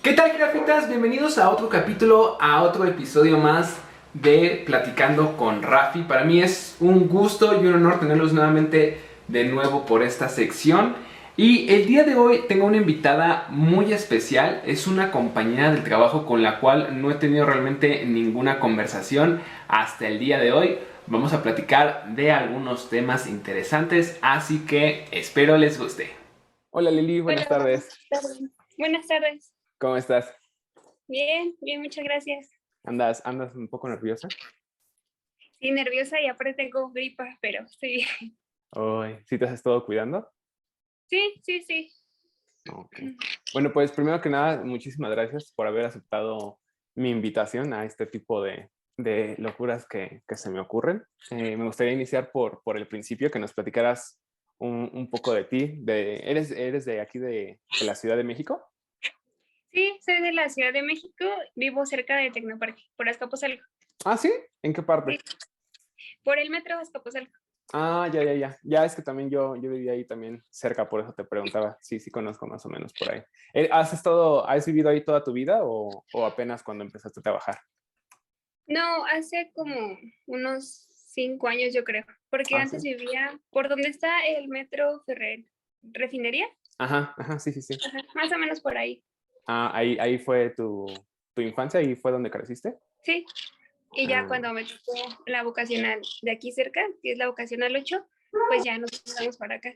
¿Qué tal, jirafitas? Bienvenidos a otro capítulo, a otro episodio más de Platicando con Rafi. Para mí es un gusto y un honor tenerlos nuevamente de nuevo por esta sección. Y el día de hoy tengo una invitada muy especial. Es una compañera del trabajo con la cual no he tenido realmente ninguna conversación hasta el día de hoy. Vamos a platicar de algunos temas interesantes, así que espero les guste. Hola Lili, buenas Hola, tardes. buenas tardes. ¿Cómo estás? Bien, bien, muchas gracias. ¿Andas un poco nerviosa? Sí, nerviosa y aparte tengo gripa, pero estoy bien. Ay, ¿sí te has estado cuidando? Sí, sí, sí. Ok. Bueno, pues primero que nada, muchísimas gracias por haber aceptado mi invitación a este tipo de locuras que se me ocurren. Me gustaría iniciar por el principio, que nos platicaras un poco de ti. ¿Eres de aquí de la Ciudad de México? Sí, soy de la Ciudad de México, vivo cerca de Tecnoparque, por Azcapotzalco. Ah, ¿sí? ¿En qué parte? Sí, por el metro Azcapotzalco. Ah, ya. Ya es que también yo vivía ahí también cerca, por eso te preguntaba. Sí, sí conozco más o menos por ahí. ¿Has vivido ahí toda tu vida o apenas cuando empezaste a trabajar? No, hace como unos 5 años yo creo, porque Ah, sí. antes vivía por donde está el metro Refinería, Ajá, sí. ajá, más o menos por ahí. Ah, ahí fue tu infancia, ahí fue donde creciste. Sí, y ya Ah, cuando me tocó la vocacional de aquí cerca, que es la vocacional 8, pues ya nos mudamos para acá.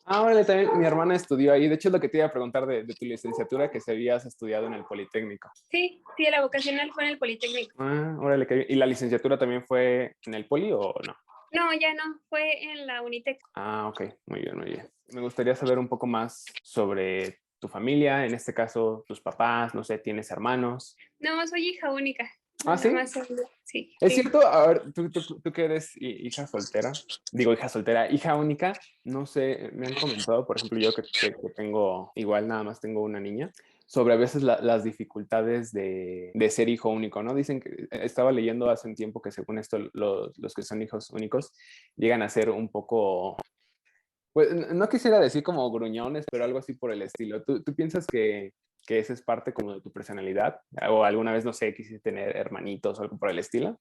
órale, también mi hermana estudió ahí. De hecho, es lo que te iba a preguntar de tu licenciatura, que si habías estudiado en el Politécnico. Sí, sí, la vocacional fue en el Politécnico. Ah, órale, qué bien. ¿Y la licenciatura también fue en el Poli o no? No, ya no, fue en la Unitec. Ah, ok, muy bien. Me gustaría saber un poco más sobre tu familia, en este caso, tus papás, no sé, ¿tienes hermanos? No, soy hija única. Ah, Nada sí. más soy sí, Es sí. cierto, a ver, tú que eres hija soltera, digo hija soltera, hija única, no sé, me han comentado, por ejemplo, yo que tengo, igual nada más tengo una niña, sobre a veces las dificultades de ser hijo único, ¿no? Dicen que estaba leyendo hace un tiempo que según esto los que son hijos únicos llegan a ser un poco, pues no quisiera decir como gruñones, pero algo así por el estilo. ¿Tú piensas que esa es parte como de tu personalidad? ¿O alguna vez, no sé, quisiste tener hermanitos o algo por el estilo?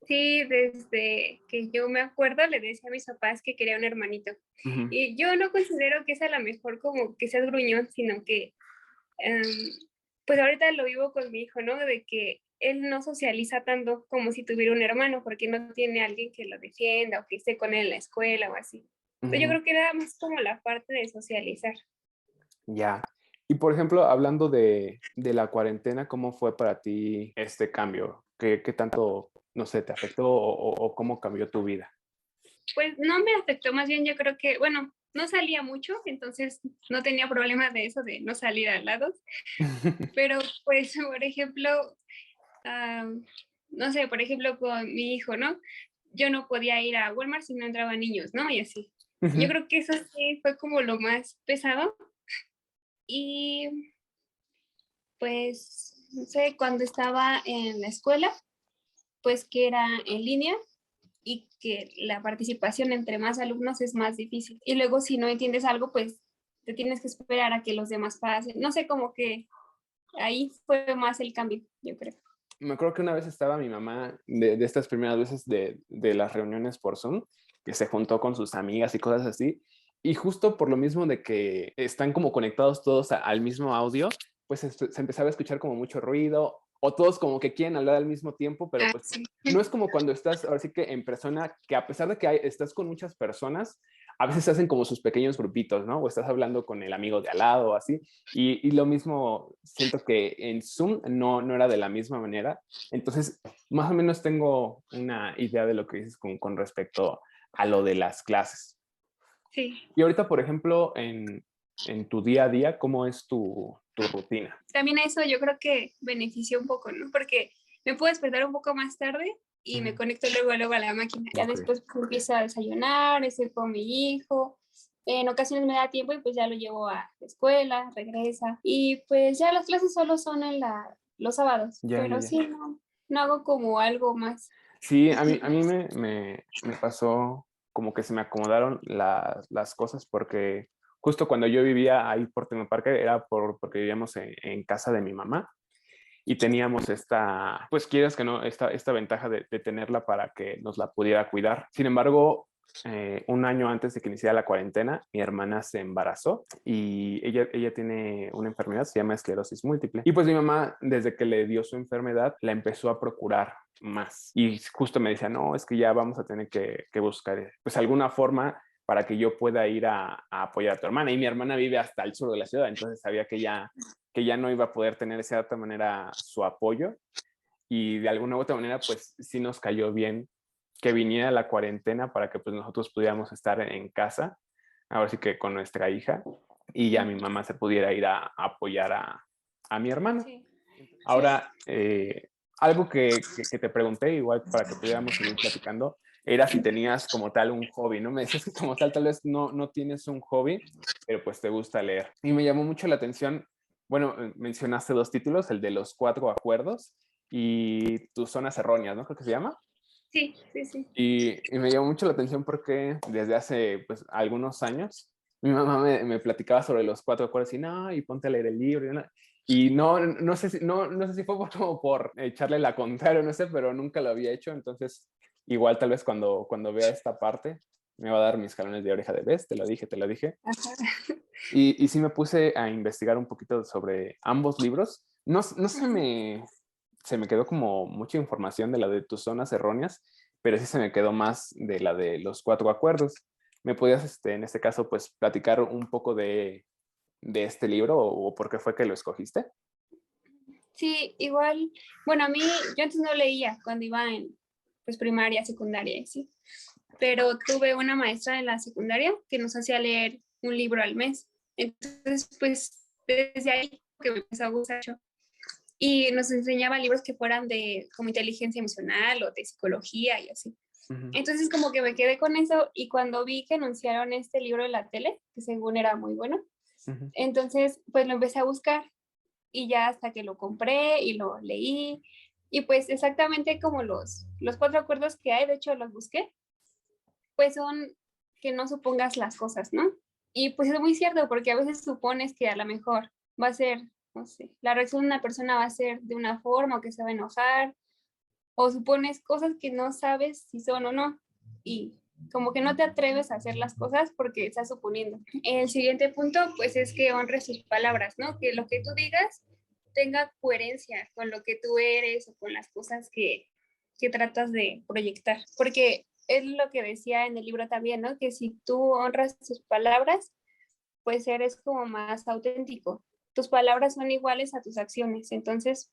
Sí, desde que yo me acuerdo le decía a mis papás que quería un hermanito. Ujú. Y yo no considero que es a lo mejor como que seas gruñón, sino que em, pues ahorita lo vivo con mi hijo, ¿no? De que él no socializa tanto como si tuviera un hermano, porque no tiene alguien que lo defienda o que esté con él en la escuela o así. Entonces yo Ujú. creo que era más como la parte de socializar. Ya. Y por ejemplo, hablando de la cuarentena, ¿cómo fue para ti este cambio? ¿Qué tanto, no sé, te afectó o cómo cambió tu vida? Pues no me afectó, más bien yo creo que, bueno, no salía mucho, entonces no tenía problema de eso, de no salir al lado, pero pues, por ejemplo, ah, no sé, por ejemplo, con mi hijo, ¿no? Yo no podía ir a Walmart si no entraban niños, ¿no? Y así. Yo Ujú. creo que eso sí fue como lo más pesado. Y pues, no sé, cuando estaba en la escuela, pues que era en línea y que la participación entre más alumnos es más difícil. Y luego si no entiendes algo, pues te tienes que esperar a que los demás pasen. No sé, como que ahí fue más el cambio, yo creo. Me acuerdo que una vez estaba mi mamá de estas primeras veces de las reuniones por Zoom, que se juntó con sus amigas y cosas así, y justo por lo mismo de que están como conectados todos al mismo audio, pues se empezaba a escuchar como mucho ruido, o todos como que quieren hablar al mismo tiempo, pero Ah, pues sí. no es como cuando estás, ahora sí que en persona, que a pesar de que estás con muchas personas, a veces se hacen como sus pequeños grupitos, ¿no? O estás hablando con el amigo de al lado o así, y lo mismo siento que en Zoom no era de la misma manera. Entonces, más o menos tengo una idea de lo que dices con respecto a lo de las clases. Sí. Y ahorita, por ejemplo, en tu día a día, ¿cómo es tu rutina? También eso yo creo que benefició un poco, ¿no? Porque me puedo despertar un poco más tarde y me Ujú. conecto luego a la máquina. Ya Ok. después pues, empiezo a desayunar, estoy con mi hijo. En ocasiones me da tiempo y pues ya lo llevo a la escuela, regresa. Y pues ya las clases solo son en los sábados, pero Ya. sí, no hago como algo más. Sí, a mí me pasó como que se me acomodaron las cosas porque justo cuando yo vivía ahí por Parque era porque vivíamos en casa de mi mamá y teníamos esta, pues quieras que no, esta ventaja de tenerla para que nos la pudiera cuidar. Sin embargo, un año antes de que iniciara la cuarentena, mi hermana se embarazó y ella tiene una enfermedad, se llama esclerosis múltiple. Y pues mi mamá, desde que le dio su enfermedad, la empezó a procurar más. Y justo me decía, no, es que ya vamos a tener que buscar pues alguna forma para que yo pueda ir a apoyar a tu hermana. Y mi hermana vive hasta el sur de la ciudad, entonces sabía que ya no iba a poder tener de cierta manera su apoyo y de alguna u otra manera pues sí nos cayó bien que viniera la cuarentena para que pues nosotros pudiéramos estar en casa, ahora sí que con nuestra hija y ya mi mamá se pudiera ir a apoyar a mi hermano. Sí, sí. Ahora, algo que te pregunté, igual para que pudiéramos seguir platicando, era si tenías como tal un hobby, ¿no? Me decías que como tal vez no tienes un hobby, pero pues te gusta leer. Y me llamó mucho la atención, bueno, mencionaste dos títulos, el de los cuatro acuerdos y tus zonas erróneas, ¿no? Creo que se llama. Sí, sí, sí. Y me llamó mucho la atención porque desde hace pues algunos años mi mamá me platicaba sobre los cuatro acuerdos y no, y ponte a leer el libro. Y no sé si, no sé si fue como por echarle la contraria, no sé, pero nunca lo había hecho. Entonces, igual tal vez cuando vea esta parte me va a dar mis jalones de oreja de vez, te lo dije, te lo dije. Ajá. Y sí me puse a investigar un poquito sobre ambos libros. No se me quedó como mucha información de la de tus zonas erróneas, pero sí se me quedó más de la de los cuatro acuerdos. ¿Me podías, en este caso, pues platicar un poco de este libro o por qué fue que lo escogiste? Sí, igual, bueno, a mí, yo antes no leía cuando iba en, pues, primaria, secundaria, y sí, pero tuve una maestra en la secundaria que nos hacía leer un libro al mes. Entonces, pues, desde ahí que me empezó a gustar mucho. Y nos enseñaba libros que fueran de como inteligencia emocional o de psicología y así. Ujú, Entonces, como que me quedé con eso y cuando vi que anunciaron este libro en la tele, que según era muy bueno, ujú. entonces, pues lo empecé a buscar y ya hasta que lo compré y lo leí. Y pues exactamente como los cuatro acuerdos que hay, de hecho los busqué, pues son que no supongas las cosas, ¿no? Y pues es muy cierto, porque a veces supones que a lo mejor va a ser, no sé, la reacción de una persona va a ser de una forma o que se va a enojar, o supones cosas que no sabes si son o no. Y como que no te atreves a hacer las cosas porque estás suponiendo. El siguiente punto, pues es que honres tus palabras, ¿no? Que lo que tú digas tenga coherencia con lo que tú eres o con las cosas que tratas de proyectar. Porque es lo que decía en el libro también, ¿no? Que si tú honras tus palabras, pues eres como más auténtico. Tus palabras son iguales a tus acciones. Entonces,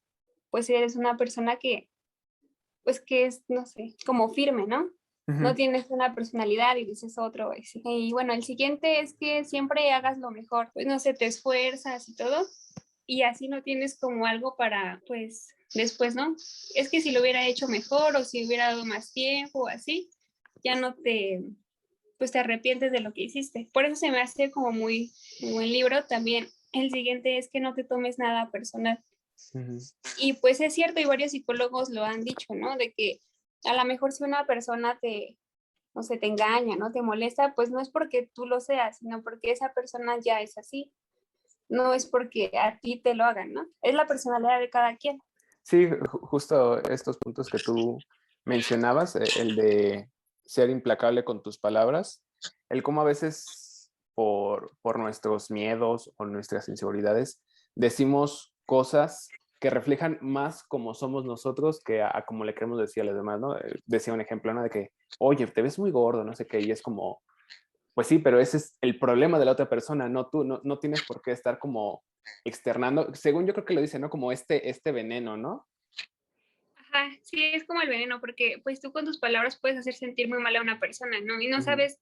pues eres una persona que, pues que es, no sé, como firme, ¿no? No Ujú. tienes una personalidad y dices otro. Y bueno, el siguiente es que siempre hagas lo mejor. Pues no sé, te esfuerzas y todo. Y así no tienes como algo para, pues, después, ¿no? Es que si lo hubiera hecho mejor o si hubiera dado más tiempo o así, ya no te, pues te arrepientes de lo que hiciste. Por eso se me hace como muy buen libro. También el siguiente es que no te tomes nada personal. Ujú. Y pues es cierto, y varios psicólogos lo han dicho, ¿no? De que a lo mejor si una persona te, no sé, te engaña, ¿no? Te molesta, pues no es porque tú lo seas, sino porque esa persona ya es así. No es porque a ti te lo hagan, ¿no? Es la personalidad de cada quien. Sí, justo estos puntos que tú mencionabas, el de ser implacable con tus palabras, el cómo a veces por nuestros miedos o nuestras inseguridades decimos cosas que reflejan más como somos nosotros que a como le queremos decir a los demás, ¿no? Decía un ejemplo, ¿no? De que, oye, te ves muy gordo, no sé qué, y es como, pues sí, pero ese es el problema de la otra persona, no tú, no tienes por qué estar como externando, según yo creo que lo dice, ¿no? Como este veneno, ¿no? Ajá, sí, es como el veneno, porque pues tú con tus palabras puedes hacer sentir muy mal a una persona, ¿no? Y no Ujú. sabes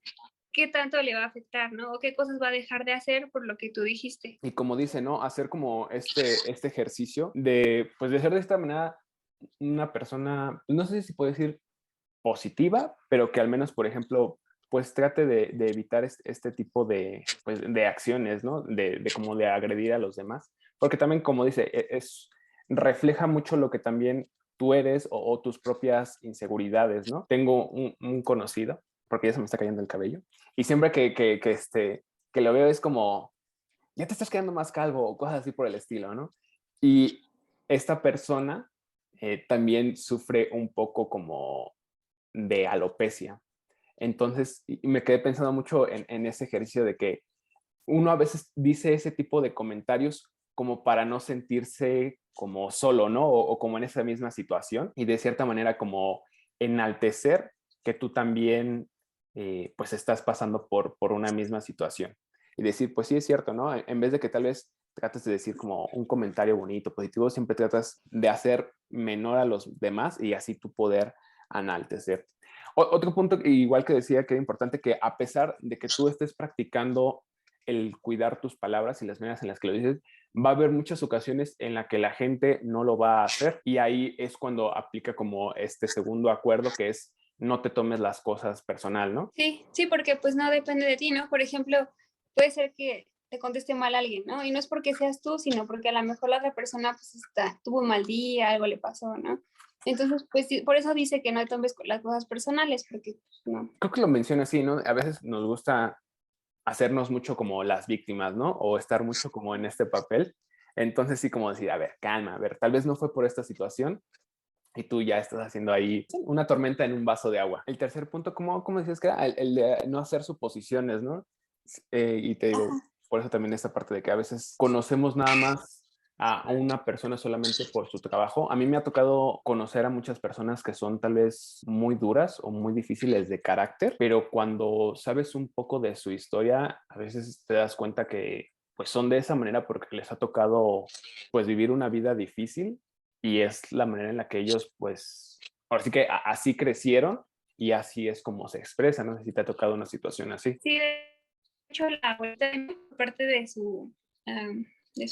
qué tanto le va a afectar, ¿no? O qué cosas va a dejar de hacer por lo que tú dijiste. Y como dice, ¿no? Hacer como este ejercicio de, pues de ser de esta manera una persona, no sé si puedo decir positiva, pero que al menos, por ejemplo, pues trate de evitar este tipo de, pues, de acciones, ¿no? De como de agredir a los demás. Porque también, como dice, refleja mucho lo que también tú eres o tus propias inseguridades, ¿no? Tengo un conocido, porque ya se me está cayendo el cabello, y siempre que lo veo es como, ya te estás quedando más calvo o cosas así por el estilo, ¿no? Y esta persona también sufre un poco como de alopecia. Entonces, y me quedé pensando mucho en ese ejercicio de que uno a veces dice ese tipo de comentarios como para no sentirse como solo, ¿no? O como en esa misma situación y de cierta manera como enaltecer que tú también pues estás pasando por una misma situación. Y decir, pues sí es cierto, ¿no? En vez de que tal vez trates de decir como un comentario bonito, positivo, siempre tratas de hacer menor a los demás y así tú poder enaltecer. Otro punto, igual que decía que era importante, que a pesar de que tú estés practicando el cuidar tus palabras y las maneras en las que lo dices, va a haber muchas ocasiones en las que la gente no lo va a hacer y ahí es cuando aplica como este segundo acuerdo que es no te tomes las cosas personal, ¿no? Sí, sí, porque pues no depende de ti, ¿no? Por ejemplo, puede ser que te conteste mal a alguien, ¿no? Y no es porque seas tú, sino porque a lo mejor la otra persona pues tuvo un mal día, algo le pasó, ¿no? Entonces, pues por eso dice que no tomes las cosas personales, porque pues, no. Creo que lo menciona así, ¿no? A veces nos gusta hacernos mucho como las víctimas, ¿no? O estar mucho como en este papel. Entonces sí como decir, a ver, calma, a ver, tal vez no fue por esta situación y tú ya estás haciendo ahí una tormenta en un vaso de agua. El tercer punto, ¿cómo decías que era? El de no hacer suposiciones, ¿no? Y te digo, por eso también esta parte de que a veces conocemos nada más a una persona solamente por su trabajo. A mí me ha tocado conocer a muchas personas que son tal vez muy duras o muy difíciles de carácter, pero cuando sabes un poco de su historia, a veces te das cuenta que pues son de esa manera porque les ha tocado pues vivir una vida difícil y es la manera en la que ellos pues ahora sí que así crecieron y así es como se expresa. No sé si te ha tocado una situación así. Sí, de hecho, la abuelita por parte de su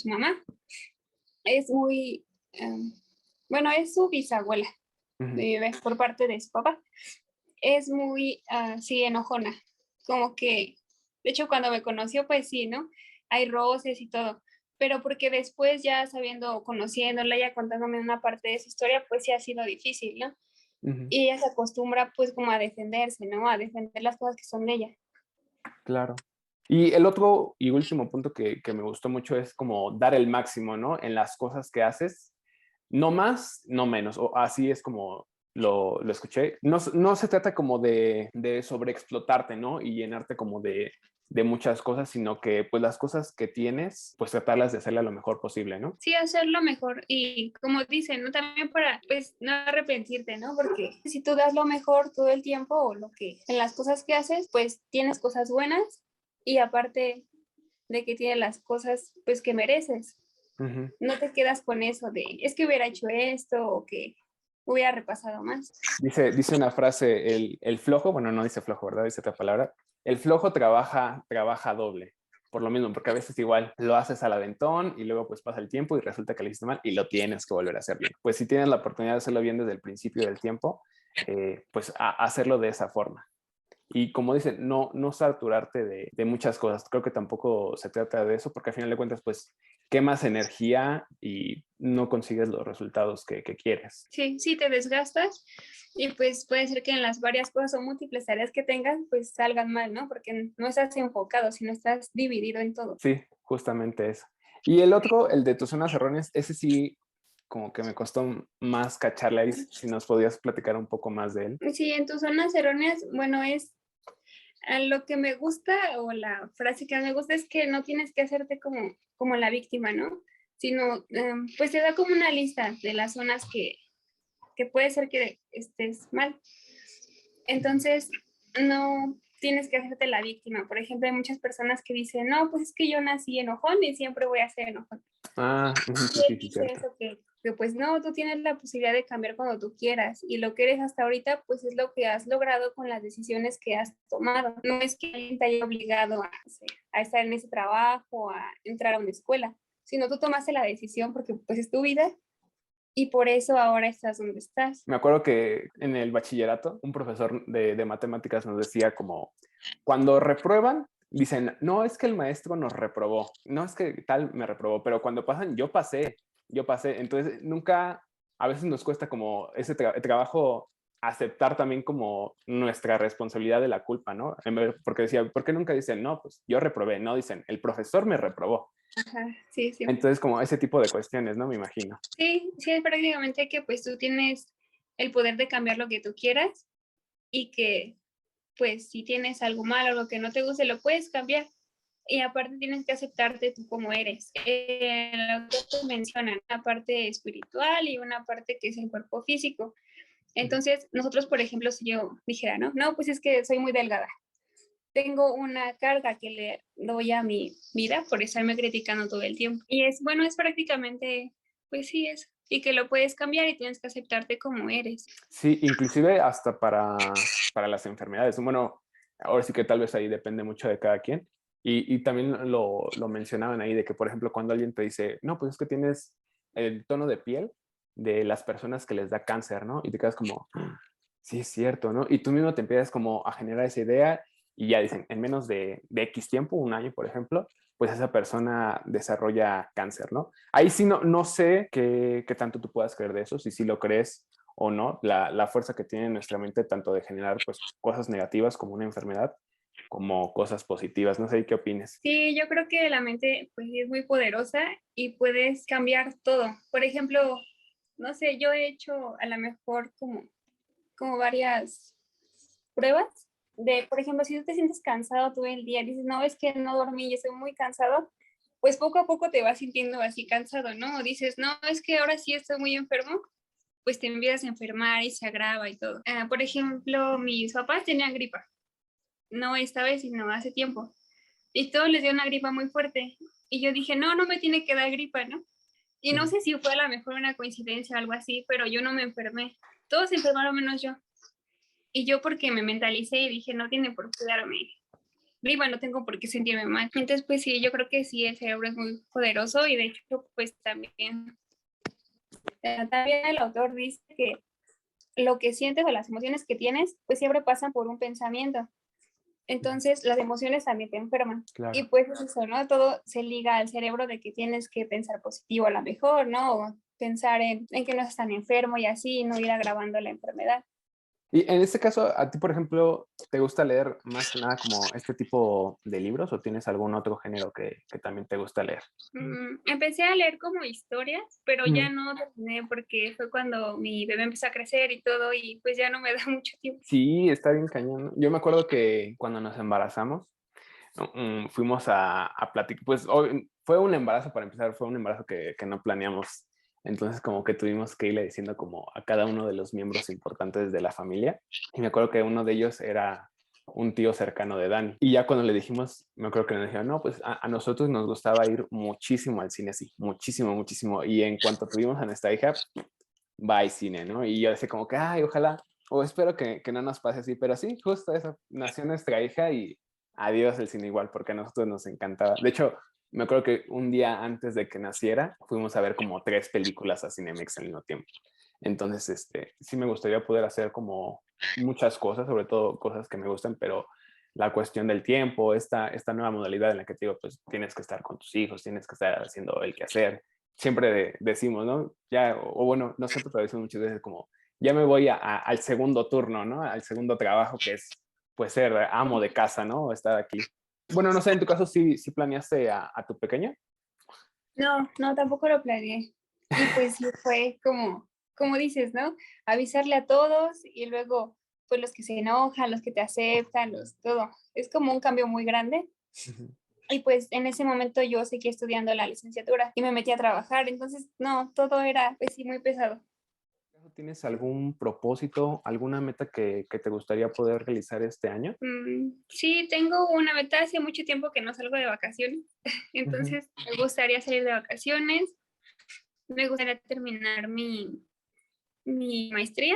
mamá es muy, bueno, es su bisabuela, Ujú. por parte de su papá. Es muy, sí, enojona. Como que, de hecho, cuando me conoció, pues sí, ¿no? Hay roces y todo. Pero porque después ya sabiendo, conociéndola, ya contándome una parte de su historia, pues sí ha sido difícil, ¿no? Ujú. Y ella se acostumbra pues como a defenderse, ¿no? A defender las cosas que son de ella. Claro. Y el otro y último punto que me gustó mucho es como dar el máximo, ¿no? En las cosas que haces, no más, no menos, o así es como lo escuché. No, no se trata como de sobreexplotarte, ¿no? Y llenarte como de muchas cosas, sino que pues las cosas que tienes, pues tratarlas de hacerla lo mejor posible, ¿no? Sí, hacerlo mejor y como dicen, ¿no? También para, pues, no arrepentirte, ¿no? Porque si tú das lo mejor todo el tiempo o lo que, en las cosas que haces, pues tienes cosas buenas y aparte de que tienes las cosas, pues, que mereces. Ujú. No te quedas con eso de, es que hubiera hecho esto o que hubiera repasado más. Dice una frase, el flojo, bueno, no dice flojo, ¿verdad? Dice otra palabra. El flojo trabaja doble. Por lo mismo, porque a veces igual lo haces al aventón y luego pues pasa el tiempo y resulta que lo hiciste mal y lo tienes que volver a hacer bien. Pues si tienes la oportunidad de hacerlo bien desde el principio del tiempo, pues hacerlo de esa forma. Y como dicen, no saturarte de muchas cosas. Creo que tampoco se trata de eso, porque al final de cuentas, pues quemas energía y no consigues los resultados que quieres. Sí, sí, te desgastas y pues puede ser que en las varias cosas o múltiples tareas que tengas, pues salgan mal, ¿no? Porque no estás enfocado, sino estás dividido en todo. Sí, justamente eso. Y el otro, el de tus zonas erróneas, ese sí, como que me costó más cacharle ahí, si nos podías platicar un poco más de él. Sí, en tus zonas erróneas, bueno, es lo que me gusta o la frase que me gusta es que no tienes que hacerte como la víctima, ¿no? Sino, pues te da como una lista de las zonas que puede ser que estés mal. Entonces, no tienes que hacerte la víctima. Por ejemplo, hay muchas personas que dicen, no, pues es que yo nací enojón y siempre voy a ser enojón. Ah, Y sí, él sí, sí, dice cierto. eso, que pues no, tú tienes la posibilidad de cambiar cuando tú quieras y lo que eres hasta ahorita pues es lo que has logrado con las decisiones que has tomado. No es que alguien te haya obligado a estar en ese trabajo, a entrar a una escuela, sino tú tomaste la decisión porque pues es tu vida y por eso ahora estás donde estás. Me acuerdo que en el bachillerato, un profesor de matemáticas nos decía como, cuando reprueban, dicen, no es que el maestro nos reprobó, no es que tal me reprobó, pero cuando pasan, yo pasé. Entonces, nunca, a veces nos cuesta como ese trabajo aceptar también como nuestra responsabilidad de la culpa, ¿no? Porque decía, ¿por qué nunca dicen, no, pues yo reprobé? No, dicen, el profesor me reprobó. Ajá, sí, sí. Entonces, como ese tipo de cuestiones, ¿no? Me imagino. Sí, sí, es prácticamente que pues tú tienes el poder de cambiar lo que tú quieras y que pues si tienes algo malo, algo que no te guste, lo puedes cambiar. Y aparte tienes que aceptarte tú como eres. El autor te menciona una parte espiritual y una parte que es el cuerpo físico. Entonces, nosotros, por ejemplo, si yo dijera, no, no, pues es que soy muy delgada. Tengo una carga que le doy a mi vida por estarme criticando todo el tiempo. Y es, bueno, es prácticamente, pues sí, es. Y que lo puedes cambiar y tienes que aceptarte como eres. Sí, inclusive hasta para las enfermedades. Bueno, ahora sí que tal vez ahí depende mucho de cada quien. Y también lo mencionaban ahí de que, por ejemplo, cuando alguien te dice, no, pues es que tienes el tono de piel de las personas que les da cáncer, ¿no? Y te quedas como, "Ah, sí es cierto, ¿no?" Y tú mismo te empiezas como a generar esa idea y ya dicen, en menos de X tiempo, un año, por ejemplo, pues esa persona desarrolla cáncer, ¿no? Ahí sí no sé qué tanto tú puedas creer de eso, si lo crees o no, la fuerza que tiene nuestra mente tanto de generar pues cosas negativas como una enfermedad, como cosas positivas. No sé qué opines. Sí, yo creo que la mente pues sí es muy poderosa y puedes cambiar todo. Por ejemplo, no sé, yo he hecho a lo mejor como varias pruebas de, por ejemplo, si tú te sientes cansado todo el día, dices, no, es que no dormí y estoy muy cansado, pues poco a poco te vas sintiendo así cansado, ¿no? O dices, no, es que ahora sí estoy muy enfermo, pues te empiezas a enfermar y se agrava y todo. Por ejemplo, mis papás tenían gripa, no esta vez, sino hace tiempo, y todos les dio una gripa muy fuerte. Y yo dije, no, no me tiene que dar gripa, ¿no? Y no sé si fue a lo mejor una coincidencia o algo así, pero yo no me enfermé. Todos se enfermaron menos yo. Y yo porque me mentalicé y dije, no tiene por qué darme gripa, no tengo por qué sentirme mal. Entonces, pues sí, yo creo que sí, el cerebro es muy poderoso y de hecho, pues también el autor dice que lo que sientes o las emociones que tienes, pues siempre pasan por un pensamiento. Entonces, las emociones también te enferman. Y Claro. pues es eso, ¿no? Todo se liga al cerebro de que tienes que pensar positivo a lo mejor, ¿no? O pensar en que no estás tan enfermo y así, no ir agravando la enfermedad. Y en este caso, a ti, por ejemplo, ¿te gusta leer más que nada como este tipo de libros o tienes algún otro género que también te gusta leer? Empecé a leer como historias, pero ya Ujú. no terminé porque fue cuando mi bebé empezó a crecer y todo y pues ya no me da mucho tiempo. Sí, está bien cañón, ¿no? Yo me acuerdo que cuando nos embarazamos, fuimos a platicar, pues fue un embarazo para empezar, fue un embarazo que no planeamos. Entonces como que tuvimos que irle diciendo como a cada uno de los miembros importantes de la familia. Y me acuerdo que uno de ellos era un tío cercano de Dani. Y ya cuando le dijimos, me acuerdo que nos dijeron, no, pues a nosotros nos gustaba ir muchísimo al cine, sí, muchísimo, muchísimo. Y en cuanto tuvimos a nuestra hija, va al cine, ¿no? Y yo decía como que, ay, ojalá, o espero que no nos pase así, pero sí, justo eso, nació nuestra hija y adiós el cine igual, porque a nosotros nos encantaba. De hecho, me acuerdo que un día antes de que naciera, fuimos a ver como 3 películas a Cinemex al mismo tiempo. Entonces, sí me gustaría poder hacer como muchas cosas, sobre todo cosas que me gustan, pero la cuestión del tiempo, esta nueva modalidad en la que te digo, pues tienes que estar con tus hijos, tienes que estar haciendo el quehacer, siempre decimos, ¿no? Ya, o bueno, nosotros lo decimos muchas veces como, ya me voy al segundo turno, ¿no? Al segundo trabajo que es, pues, ser amo de casa, ¿no? O estar aquí. Bueno, no sé, en tu caso sí planeaste a tu pequeña. No, no, tampoco lo planeé. Y pues sí fue como dices, ¿no? Avisarle a todos y luego, pues los que se enojan, los que te aceptan, todo. Es como un cambio muy grande. Ujú. Y pues en ese momento yo seguí estudiando la licenciatura y me metí a trabajar. Entonces, no, todo era, pues sí, muy pesado. ¿Tienes algún propósito, alguna meta que te gustaría poder realizar este año? Sí, tengo una meta, hace mucho tiempo que no salgo de vacaciones, Ujú. entonces me gustaría salir de vacaciones, me gustaría terminar mi maestría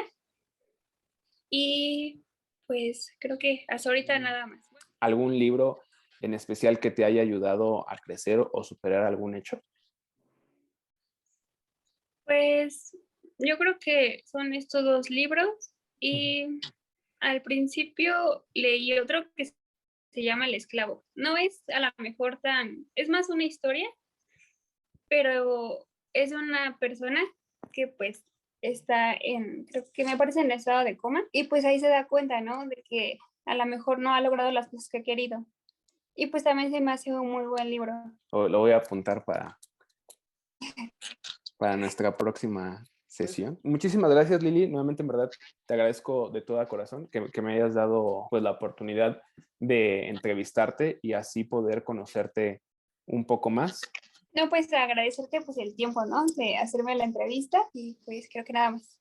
y pues creo que hasta ahorita nada más. ¿Algún libro en especial que te haya ayudado a crecer o superar algún hecho? Pues yo creo que son estos dos libros Ujú. y al principio leí otro que se llama El esclavo. No es a lo mejor es más una historia, pero es una persona que pues está creo que me parece en estado de coma, y pues ahí se da cuenta, ¿no? De que a lo mejor no ha logrado las cosas que ha querido. Y pues también se me hace un muy buen libro. Lo voy a apuntar para nuestra próxima sesión. Muchísimas gracias, Lili. Nuevamente, en verdad, te agradezco de todo corazón que me hayas dado pues la oportunidad de entrevistarte y así poder conocerte un poco más. No, pues agradecerte pues el tiempo, ¿no? De hacerme la entrevista y pues creo que nada más.